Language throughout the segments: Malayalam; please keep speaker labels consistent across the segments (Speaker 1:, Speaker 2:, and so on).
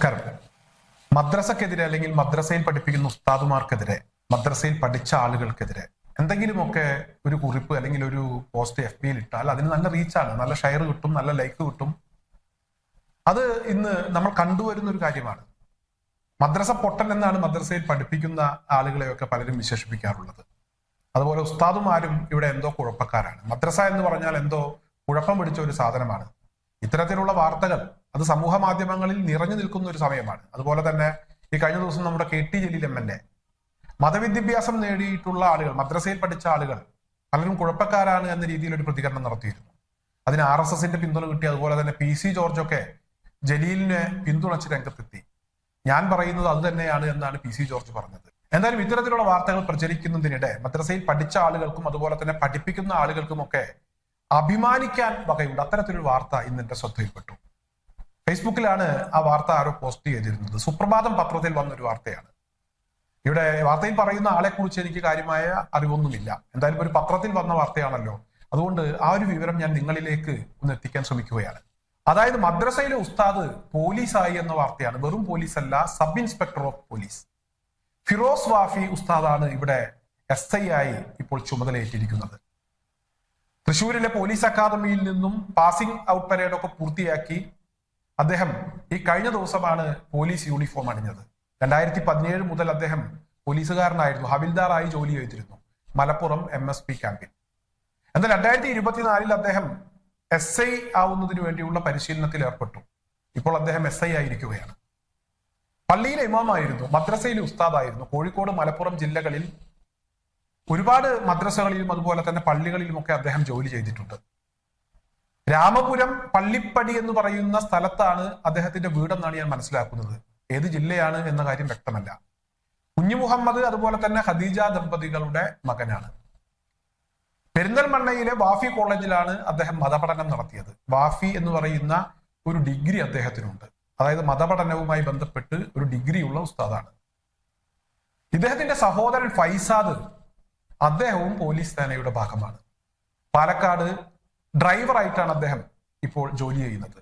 Speaker 1: നമസ്കാരം. മദ്രസക്കെതിരെ അല്ലെങ്കിൽ മദ്രസയിൽ പഠിപ്പിക്കുന്ന ഉസ്താദുമാർക്കെതിരെ, മദ്രസയിൽ പഠിച്ച ആളുകൾക്കെതിരെ എന്തെങ്കിലുമൊക്കെ ഒരു കുറിപ്പ് അല്ലെങ്കിൽ ഒരു പോസ്റ്റ് FB-യിൽ ഇട്ടാൽ അതിന് നല്ല റീച്ചാണ്, നല്ല ഷെയർ കിട്ടും, നല്ല ലൈക്ക് കിട്ടും. അത് ഇന്ന് നമ്മൾ കണ്ടുവരുന്ന ഒരു കാര്യമാണ്. മദ്രസ പൊട്ടൻ എന്നാണ് മദ്രസയിൽ പഠിപ്പിക്കുന്ന ആളുകളെയൊക്കെ പലരും വിശേഷിപ്പിക്കാറുള്ളത്. അതുപോലെ ഉസ്താദുമാരും ഇവിടെ എന്തോ കുഴപ്പക്കാരാണ്. മദ്രസ എന്ന് പറഞ്ഞാൽ എന്തോ കുഴപ്പം പിടിച്ച ഒരു സാധനമാണ്. ഇത്തരത്തിലുള്ള വാർത്തകൾ അത് സമൂഹ മാധ്യമങ്ങളിൽ നിറഞ്ഞു നിൽക്കുന്ന ഒരു സമയമാണ്. അതുപോലെ തന്നെ ഈ കഴിഞ്ഞ ദിവസം നമ്മുടെ KT ജലീൽ MLA മതവിദ്യാഭ്യാസം നേടിയിട്ടുള്ള ആളുകൾ, മദ്രസയിൽ പഠിച്ച ആളുകൾ പലരും കുഴപ്പക്കാരാണ് എന്ന രീതിയിൽ ഒരു പ്രതികരണം നടത്തിയിരുന്നു. അതിന് RSSന്റെ പിന്തുണ കിട്ടി. അതുപോലെ തന്നെ PC ജോർജൊക്കെ ജലീലിനെ പിന്തുണച്ച് രംഗത്തെത്തി. ഞാൻ പറയുന്നത് അത് തന്നെയാണ് എന്നാണ് PC ജോർജ് പറഞ്ഞത്. എന്തായാലും ഇത്തരത്തിലുള്ള വാർത്തകൾ പ്രചരിക്കുന്നതിനിടെ മദ്രസയിൽ പഠിച്ച ആളുകൾക്കും അതുപോലെ തന്നെ പഠിപ്പിക്കുന്ന ആളുകൾക്കുമൊക്കെ അഭിമാനിക്കാൻ വകയുണ്ട്. അത്തരത്തിലൊരു വാർത്ത ഇന്ന് എന്റെ ശ്രദ്ധയിൽപ്പെട്ടു. ഫേസ്ബുക്കിലാണ് ആ വാർത്ത ആരോ പോസ്റ്റ് ചെയ്തിരുന്നത്. സുപ്രഭാതം പത്രത്തിൽ വന്നൊരു വാർത്തയാണ്. ഇവിടെ വാർത്തയിൽ പറയുന്ന ആളെ കുറിച്ച് എനിക്ക് കാര്യമായ അറിവൊന്നുമില്ല. എന്തായാലും ഒരു പത്രത്തിൽ വന്ന വാർത്തയാണല്ലോ, അതുകൊണ്ട് ആ ഒരു വിവരം ഞാൻ നിങ്ങളിലേക്ക് ഒന്ന് എത്തിക്കാൻ ശ്രമിക്കുകയാണ്. അതായത് മദ്രസയിലെ ഉസ്താദ് പോലീസായി എന്ന വാർത്തയാണ്. വെറും പോലീസ് അല്ല, sub inspector of police Firoz Wafi ഉസ്താദാണ് ഇവിടെ SI ആയി ഇപ്പോൾ ചുമതലയേറ്റിരിക്കുന്നത്. തൃശ്ശൂരിലെ പോലീസ് അക്കാദമിയിൽ നിന്നും പാസിംഗ് ഔട്ട് പരേഡ് ഒക്കെ പൂർത്തിയാക്കി അദ്ദേഹം ഈ കഴിഞ്ഞ ദിവസമാണ് പോലീസ് യൂണിഫോം അണിഞ്ഞത്. 2017 മുതൽ അദ്ദേഹം പോലീസുകാരനായിരുന്നു, ഹവിൽദാറായി ജോലി ചെയ്തിരുന്നു മലപ്പുറം MSP ക്യാമ്പിൽ. എന്നാൽ 2024 അദ്ദേഹം SI ആവുന്നതിന് വേണ്ടിയുള്ള പരിശീലനത്തിൽ ഏർപ്പെട്ടു. ഇപ്പോൾ അദ്ദേഹം SI ആയിരിക്കുകയാണ്. പള്ളിയിലെ ഇമാമായിരുന്നു, മദ്രസയിലെ ഉസ്താദായിരുന്നു. കോഴിക്കോട്, മലപ്പുറം ജില്ലകളിൽ ഒരുപാട് മദ്രസകളിലും അതുപോലെ തന്നെ പള്ളികളിലുമൊക്കെ അദ്ദേഹം ജോലി ചെയ്തിട്ടുണ്ട്. രാമപുരം പള്ളിപ്പടി എന്ന് പറയുന്ന സ്ഥലത്താണ് അദ്ദേഹത്തിന്റെ വീടെന്നാണ് ഞാൻ മനസ്സിലാക്കുന്നത്. ഏത് ജില്ലയാണ് എന്ന കാര്യം വ്യക്തമല്ല. കുഞ്ഞു മുഹമ്മദ് അതുപോലെ തന്നെ ഖദീജ ദമ്പതികളുടെ മകനാണ്. പെരിന്തൽമണ്ണയിലെ വാഫി കോളേജിലാണ് അദ്ദേഹം മതപഠനം നടത്തിയത്. വാഫി എന്ന് പറയുന്ന ഒരു ഡിഗ്രി അദ്ദേഹത്തിനുണ്ട്. അതായത് മതപഠനവുമായി ബന്ധപ്പെട്ട് ഒരു ഡിഗ്രിയുള്ള ഉസ്താദാണ്. ഇദ്ദേഹത്തിന്റെ സഹോദരൻ ഫൈസാദ്, അദ്ദേഹവും പോലീസ് സേനയുടെ ഭാഗമാണ്. പാലക്കാട് ഡ്രൈവറായിട്ടാണ് അദ്ദേഹം ഇപ്പോൾ ജോലി ചെയ്യുന്നത്.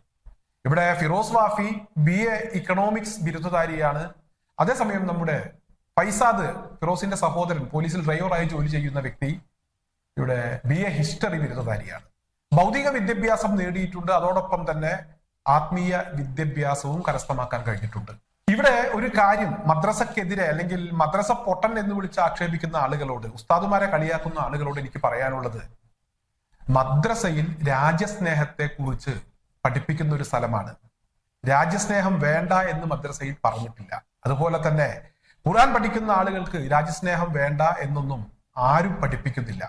Speaker 1: ഇവിടെ ഫിറോസ് വാഫി BA ഇക്കണോമിക്സ് ബിരുദധാരിയാണ്. അതേസമയം നമ്മുടെ ഫൈസാദ്, ഫിറോസിന്റെ സഹോദരൻ, പോലീസിൽ ഡ്രൈവറായി ജോലി ചെയ്യുന്ന വ്യക്തി ഇവിടെ BA ഹിസ്റ്ററി ബിരുദധാരിയാണ്. ഭൗതിക വിദ്യാഭ്യാസം നേടിയിട്ടുണ്ട്. അതോടൊപ്പം തന്നെ ആത്മീയ വിദ്യാഭ്യാസവും കരസ്ഥമാക്കാൻ കഴിഞ്ഞിട്ടുണ്ട്. ഇവിടെ ഒരു കാര്യം, മദ്രസക്കെതിരെ അല്ലെങ്കിൽ മദ്രസ പൊട്ടൻ എന്ന് വിളിച്ച് ആക്ഷേപിക്കുന്ന ആളുകളോട്, ഉസ്താദുമാരെ കളിയാക്കുന്ന ആളുകളോട് എനിക്ക് പറയാനുള്ളത്, മദ്രസയിൽ രാജ്യസ്നേഹത്തെ കുറിച്ച് പഠിപ്പിക്കുന്ന ഒരു സ്ഥലമാണ്. രാജ്യസ്നേഹം വേണ്ട എന്ന് മദ്രസയിൽ പറഞ്ഞിട്ടില്ല. അതുപോലെ തന്നെ ഖുർആൻ പഠിക്കുന്ന ആളുകൾക്ക് രാജ്യസ്നേഹം വേണ്ട എന്നൊന്നും ആരും പഠിപ്പിക്കുന്നില്ല.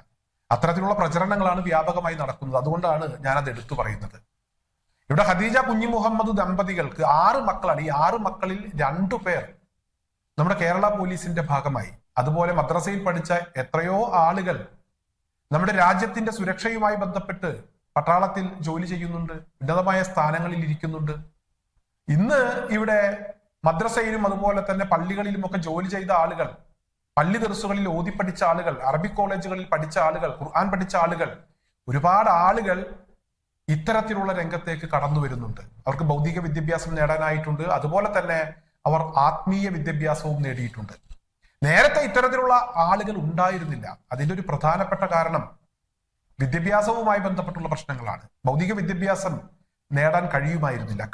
Speaker 1: അത്തരത്തിലുള്ള പ്രചരണങ്ങളാണ് വ്യാപകമായി നടക്കുന്നത്. അതുകൊണ്ടാണ് ഞാനത് എടുത്തു പറയുന്നത്. ഇവിടെ ഖദീജ കുഞ്ഞി മുഹമ്മദ് ദമ്പതികൾക്ക് 6 മക്കളാണ്. ഈ 6 മക്കളിൽ 2 പേർ നമ്മുടെ കേരള പോലീസിന്റെ ഭാഗമായി. അതുപോലെ മദ്രസയിൽ പഠിച്ച എത്രയോ ആളുകൾ നമ്മുടെ രാജ്യത്തിന്റെ സുരക്ഷയുമായി ബന്ധപ്പെട്ട് പട്ടാളത്തിൽ ജോലി ചെയ്യുന്നുണ്ട്, ഉന്നതമായ സ്ഥാനങ്ങളിൽ ഇരിക്കുന്നുണ്ട്. ഇന്ന് ഇവിടെ മദ്രസയിലും അതുപോലെ തന്നെ പള്ളികളിലും ഒക്കെ ജോലി ചെയ്ത ആളുകൾ, പള്ളി ദർസുകളിൽ ഓതി പഠിച്ച ആളുകൾ, അറബിക് കോളേജുകളിൽ പഠിച്ച ആളുകൾ, ഖുർആൻ പഠിച്ച ആളുകൾ, ഒരുപാട് ആളുകൾ ഇത്തരത്തിലുള്ള രംഗത്തേക്ക് കടന്നു വരുന്നുണ്ട്. അവർക്ക് ഭൗതിക വിദ്യാഭ്യാസം നേടാനായിട്ടുണ്ട്. അതുപോലെ തന്നെ അവർ ആത്മീയ വിദ്യാഭ്യാസവും നേടിയിട്ടുണ്ട്. നേരത്തെ ഇത്തരത്തിലുള്ള ആളുകൾ ഉണ്ടായിരുന്നില്ല. അതിന്റെ ഒരു പ്രധാനപ്പെട്ട കാരണം വിദ്യാഭ്യാസവുമായി ബന്ധപ്പെട്ടുള്ള പ്രശ്നങ്ങളാണ്. ഭൗതിക വിദ്യാഭ്യാസം നേടാൻ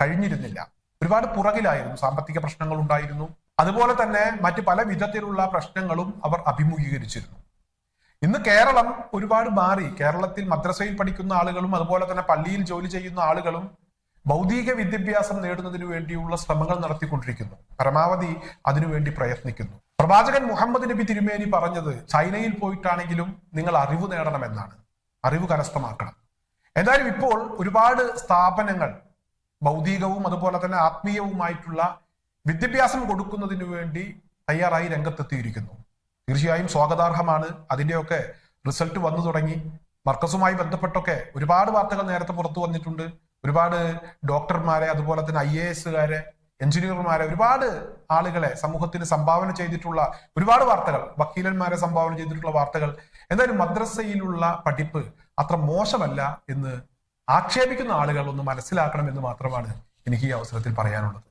Speaker 1: കഴിഞ്ഞിരുന്നില്ല. ഒരുപാട് പുറകിലായിരുന്നു. സാമ്പത്തിക പ്രശ്നങ്ങൾ ഉണ്ടായിരുന്നു. അതുപോലെ തന്നെ മറ്റ് പല വിധത്തിലുള്ള പ്രശ്നങ്ങളും അവർ അഭിമുഖീകരിച്ചിരുന്നു. ഇന്ന് കേരളം ഒരുപാട് മാറി. കേരളത്തിൽ മദ്രസയിൽ പഠിക്കുന്ന ആളുകളും അതുപോലെ തന്നെ പള്ളിയിൽ ജോലി ചെയ്യുന്ന ആളുകളും ഭൗതിക വിദ്യാഭ്യാസം നേടുന്നതിന് വേണ്ടിയുള്ള ശ്രമങ്ങൾ നടത്തിക്കൊണ്ടിരിക്കുന്നു. പരമാവധി അതിനുവേണ്ടി പ്രയത്നിക്കുന്നു. പ്രവാചകൻ മുഹമ്മദ് നബി തിരുമേനി പറഞ്ഞത് ചൈനയിൽ പോയിട്ടാണെങ്കിലും നിങ്ങൾ അറിവ് നേടണമെന്നാണ്, അറിവ് കരസ്ഥമാക്കണം. എന്തായാലും ഇപ്പോൾ ഒരുപാട് സ്ഥാപനങ്ങൾ ഭൗതികവും അതുപോലെ തന്നെ ആത്മീയവുമായിട്ടുള്ള വിദ്യാഭ്യാസം കൊടുക്കുന്നതിന് വേണ്ടി തയ്യാറായി രംഗത്തെത്തിയിരിക്കുന്നു. തീർച്ചയായും സ്വാഗതാർഹമാണ്. അതിന്റെയൊക്കെ റിസൾട്ട് വന്നു തുടങ്ങി. മർക്കസുമായി ബന്ധപ്പെട്ടൊക്കെ ഒരുപാട് വാർത്തകൾ നേരത്തെ പുറത്തു വന്നിട്ടുണ്ട്. ഒരുപാട് ഡോക്ടർമാരെ, അതുപോലെ തന്നെ IAS-കാരെ, എഞ്ചിനീയർമാരെ, ഒരുപാട് ആളുകളെ സമൂഹത്തിന് സംഭാവന ചെയ്തിട്ടുള്ള ഒരുപാട് വാർത്തകൾ, വക്കീലന്മാരെ സംഭാവന ചെയ്തിട്ടുള്ള വാർത്തകൾ. എന്തായാലും മദ്രസയിലുള്ള പഠിപ്പ് അത്ര മോശമല്ല എന്ന് ആക്ഷേപിക്കുന്ന ആളുകൾ ഒന്ന് മനസ്സിലാക്കണമെന്ന് മാത്രമാണ് എനിക്ക് ഈ അവസരത്തിൽ പറയാനുള്ളത്.